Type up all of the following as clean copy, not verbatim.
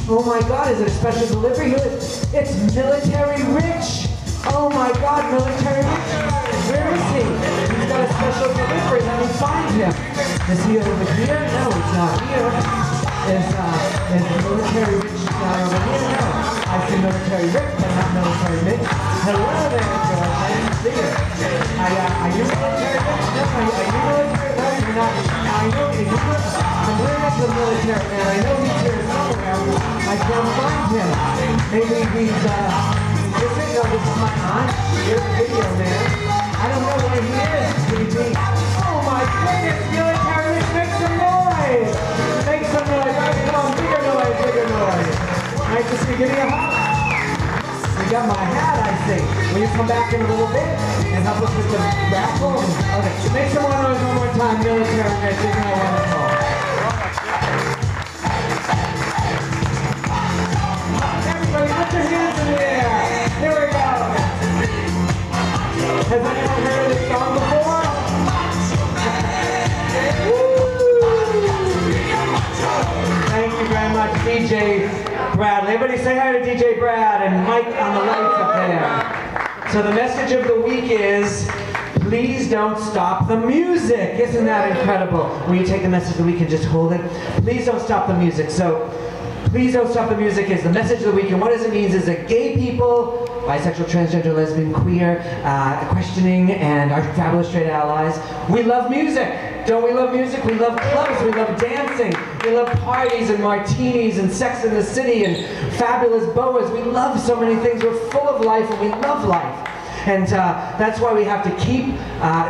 Oh my God, is it a special delivery? It's Military Rich. Oh my God, Military Rich. Where is he? He's got a special delivery. Let me find him. Is he over here? No, he's not here. Is Military Rich not over here? No. I see Military Rick, but not Military Rich. Hello there, George. I didn't see you. Are you Military Rich? No, are you Military? No, you're not. I know you. I'm wearing up the military man. I know he's here somewhere. I can't find him. Maybe he's, no, this is my aunt. Here's the video, man. I don't know where he is. Could he be? Oh my goodness, Military Rich, make some noise! Make some noise. All right, come on, bigger noise, bigger noise. Nice to see you. Give me a hug. You got my hat, I see. Will you come back in a little bit and help us with the raffle? Okay, make some more noise one more time, Military Rich. Isn't that wonderful? Everybody, put your hands in the air. Here we go. Has anyone heard this song before? Thank you very much, DJ Bradley. Everybody say hi to DJ Brad and Mike on the lights up there. So the message of the week is, please don't stop the music. Isn't that incredible? When you take the message of the week and just hold it, please don't stop the music. So, please don't stop the music is the message of the week, and what it means is that gay people, bisexual, transgender, lesbian, queer, questioning, and our fabulous straight allies, we love music. Don't we love music? We love clubs, we love dancing, we love parties and martinis and Sex in the City and fabulous boas. We love so many things. We're full of life and we love life. And that's why we have to keep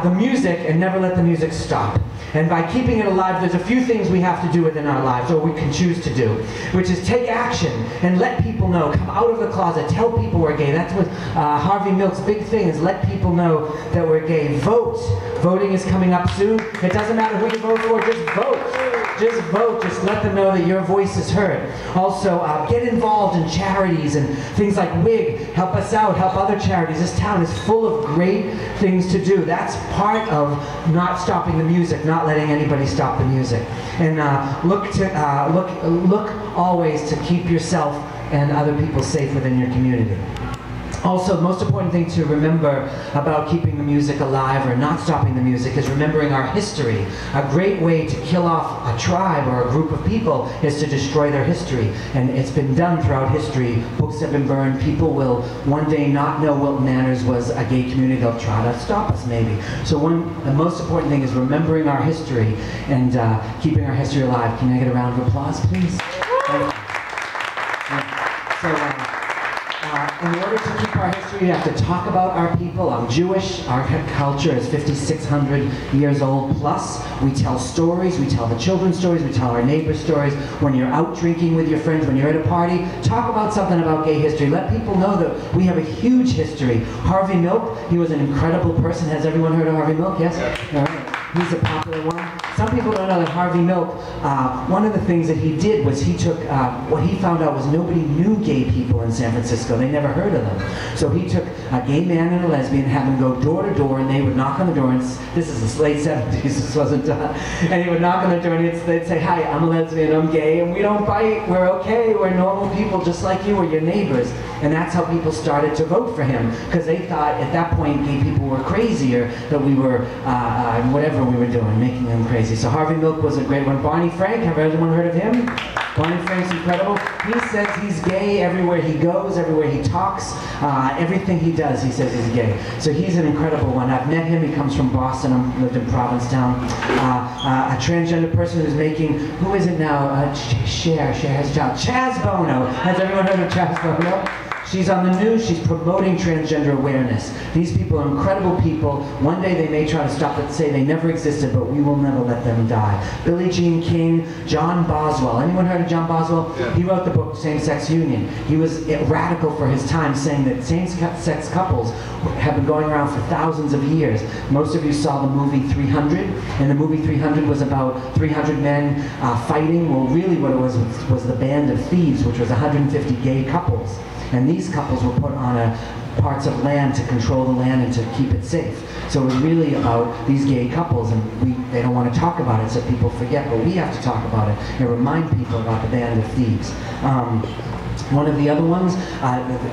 the music and never let the music stop. And by keeping it alive, there's a few things we have to do within our lives, or we can choose to do, which is take action and let people know. Come out of the closet, tell people we're gay. That's what Harvey Milk's big thing is, let people know that we're gay. Vote. Voting is coming up soon. It doesn't matter who you vote for, just vote. Just vote, just let them know that your voice is heard. Also, get involved in charities and things like WIG. Help us out, help other charities. This town is full of great things to do. That's part of not stopping the music, not letting anybody stop the music. And look always to keep yourself and other people safe within your community. Also, the most important thing to remember about keeping the music alive or not stopping the music is remembering our history. A great way to kill off a tribe or a group of people is to destroy their history. And it's been done throughout history. Books have been burned. People will one day not know Wilton Manors was a gay community. They'll try to stop us maybe. So the most important thing is remembering our history and keeping our history alive. Can I get a round of applause, please? In order to keep our history, we have to talk about our people. I'm Jewish. Our culture is 5,600 years old plus. We tell stories. We tell the children's stories. We tell our neighbors' stories. When you're out drinking with your friends, when you're at a party, talk about something about gay history. Let people know that we have a huge history. Harvey Milk, he was an incredible person. Has everyone heard of Harvey Milk? Yes? All right. He's a popular one. Some people don't know that Harvey Milk, one of the things that he did was he took, what he found out was nobody knew gay people in San Francisco. They never heard of them. So he took a gay man and a lesbian, had them go door to door, and they would knock on the door, and this is the late 70s, this wasn't done. And he would knock on the door, and they'd say, hi, I'm a lesbian, I'm gay, and we don't bite, we're okay, we're normal people just like you, we're your neighbors. And that's how people started to vote for him, because they thought at that point gay people were crazy, or that we were, whatever we were doing, making them crazy. So Harvey Milk was a great one. Barney Frank, have anyone heard of him? Barney Frank's incredible. He says he's gay everywhere he goes, everywhere he talks, everything he does, he says he's gay. So he's an incredible one. I've met him, he comes from Boston, lived in Provincetown. A transgender person who's making, who is it now? Cher has a job. Chaz Bono. Has everyone heard of Chaz Bono? She's on the news, she's promoting transgender awareness. These people are incredible people. One day they may try to stop it, say they never existed, but we will never let them die. Billie Jean King, John Boswell. Anyone heard of John Boswell? Yeah. He wrote the book Same-Sex Union. He was radical for his time, saying that same-sex couples have been going around for thousands of years. Most of you saw the movie 300, and the movie 300 was about 300 men fighting. Well, really what it was the Band of Thieves, which was 150 gay couples. And these couples were put on parts of land to control the land and to keep it safe. So it was really about these gay couples, and they don't want to talk about it, so people forget, but we have to talk about it and remind people about the Band of Thieves. One of the other ones,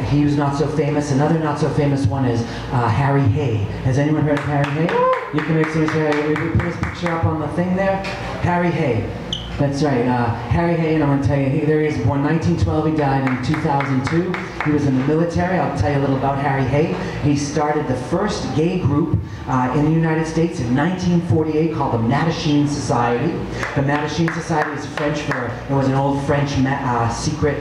he was not so famous. Another not so famous one is Harry Hay. Has anyone heard of Harry Hay? You can make some Harry. We put his picture up on the thing there. Harry Hay. That's right. Harry Hay, and I'm going to tell you, there he is, born 1912, he died in 2002. He was in the military. I'll tell you a little about Harry Hay. He started the first gay group in the United States in 1948 called the Mattachine Society. The Mattachine Society is French for, it was an old French secret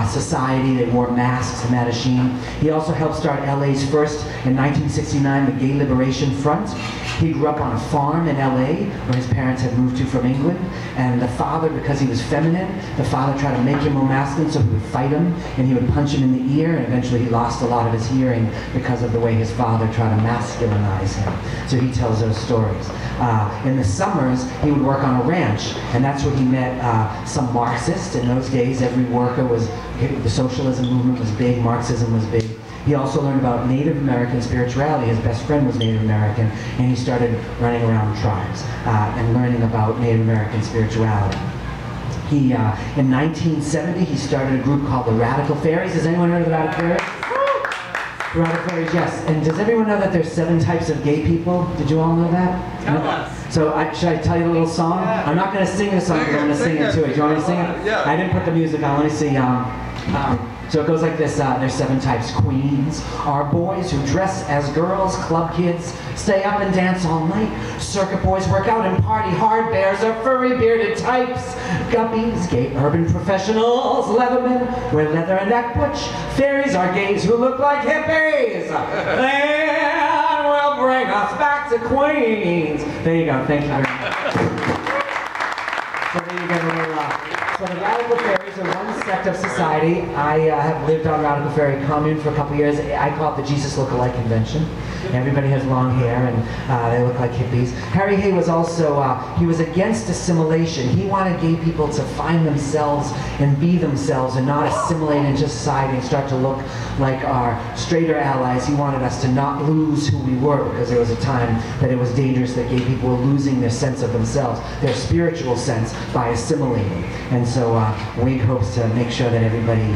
society. They wore masks, Mattachine. He also helped start LA's first, in 1969, the Gay Liberation Front. He grew up on a farm in LA where his parents had moved to from England, and the father, because he was feminine, the father tried to make him more masculine, so he would fight him and he would punch him in the ear, and eventually he lost a lot of his hearing because of the way his father tried to masculinize him. So he tells those stories. In the summers, he would work on a ranch, and that's where he met some Marxists. In those days, every worker was, the socialism movement was big, Marxism was big. He also learned about Native American spirituality. His best friend was Native American, and he started running around tribes and learning about Native American spirituality. He, in 1970, he started a group called the Radical Fairies. Has anyone heard of the Radical Fairies? Radical Fairies, yes. And does everyone know that there's 7 types of gay people? Did you all know that? Tell us. So should I tell you a little song? Yeah. I'm not going to sing this song, but I'm going to sing it to it. Do you want me to sing it? Yeah. I didn't put the music on. Let me see. So it goes like this, there's 7 types. Queens are boys who dress as girls, club kids stay up and dance all night, circuit boys work out and party hard, bears are furry bearded types, guppies, gay urban professionals, leathermen wear leather and act butch, fairies are gays who look like hippies, and will bring us back to Queens. There you go, thank you very much. So there you go. So the Radical Fairies are one sect of society. I have lived on Radical Fairy Commune for a couple years. I call it the Jesus Look-alike Convention. Everybody has long hair and they look like hippies. Harry Hay was also, he was against assimilation. He wanted gay people to find themselves and be themselves and not assimilate into society and start to look like our straighter allies. He wanted us to not lose who we were, because there was a time that it was dangerous that gay people were losing their sense of themselves, their spiritual sense, by assimilating. And so WIG hopes to make sure that everybody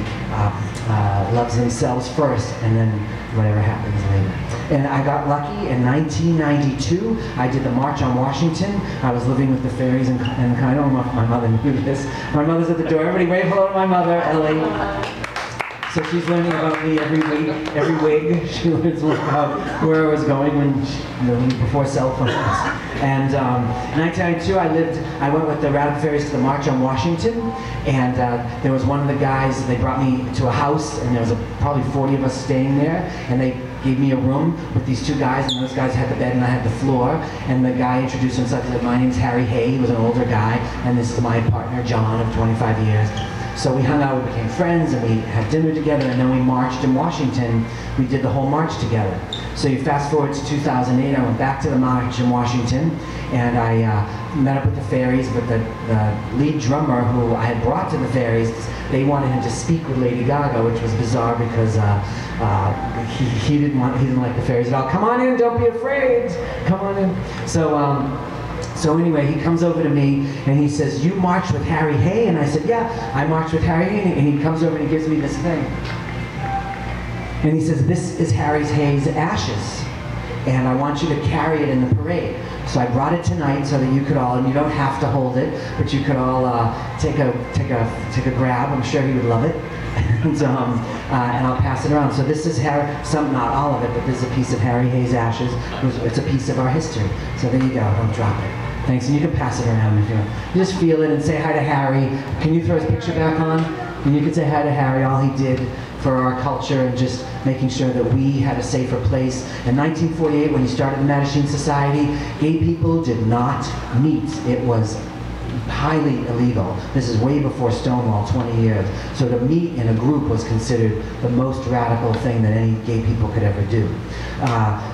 loves themselves first, and then whatever happens later. And I got lucky in 1992. I did the March on Washington. I was living with the fairies, and I don't know if my mother knew this. My mother's at the door. Everybody wave hello to my mother, Ellie. So she's learning about me every week. She learns about where I was going when, before cell phones. And in 1992, I went with the Radical Fairies to the March on Washington, and there was one of the guys, they brought me to a house, and there was probably 40 of us staying there, and they gave me a room with these 2 guys, and those guys had the bed and I had the floor, and the guy introduced himself. He said, "My name's Harry Hay." He was an older guy, and this is my partner, John, of 25 years. So we hung out, we became friends, and we had dinner together, and then we marched in Washington. We did the whole march together. So you fast forward to 2008, I went back to the march in Washington, and I met up with the fairies, but the lead drummer who I had brought to the fairies, they wanted him to speak with Lady Gaga, which was bizarre because he didn't like the fairies at all. "Come on in, don't be afraid, come on in." So anyway, he comes over to me and he says, "You marched with Harry Hay?" And I said, "Yeah, I marched with Harry Hay." And he comes over and he gives me this thing. And he says, "This is Harry Hay's ashes, and I want you to carry it in the parade." So I brought it tonight so that you could all, and you don't have to hold it, but you could all take a grab. I'm sure he would love it. And I'll pass it around. So this is not all of it, but this is a piece of Harry Hay's ashes. It's a piece of our history. So there you go, don't drop it. Thanks, and you can pass it around if you want. You just feel it and say hi to Harry. Can you throw his picture back on? And you can say hi to Harry, all he did for our culture and just making sure that we had a safer place. In 1948, when he started the Mattachine Society, gay people did not meet. It was highly illegal. This is way before Stonewall, 20 years. So to meet in a group was considered the most radical thing that any gay people could ever do.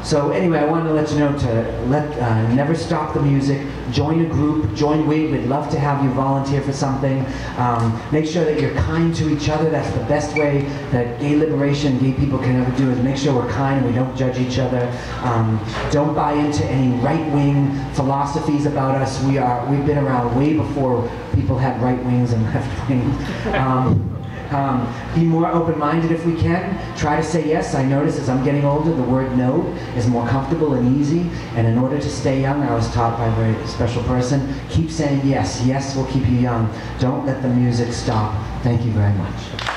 So anyway, I wanted to let you know to never stop the music, join a group, join WIG. We'd love to have you volunteer for something. Make sure that you're kind to each other. That's the best way that gay liberation, gay people can ever do, is make sure we're kind and we don't judge each other. Don't buy into any right-wing philosophies about us. We've been around way before people had right wings and left wings. Be more open-minded if we can. Try to say yes. I notice as I'm getting older, the word no is more comfortable and easy. And in order to stay young, I was taught by a very special person, keep saying yes. Yes will keep you young. Don't let the music stop. Thank you very much.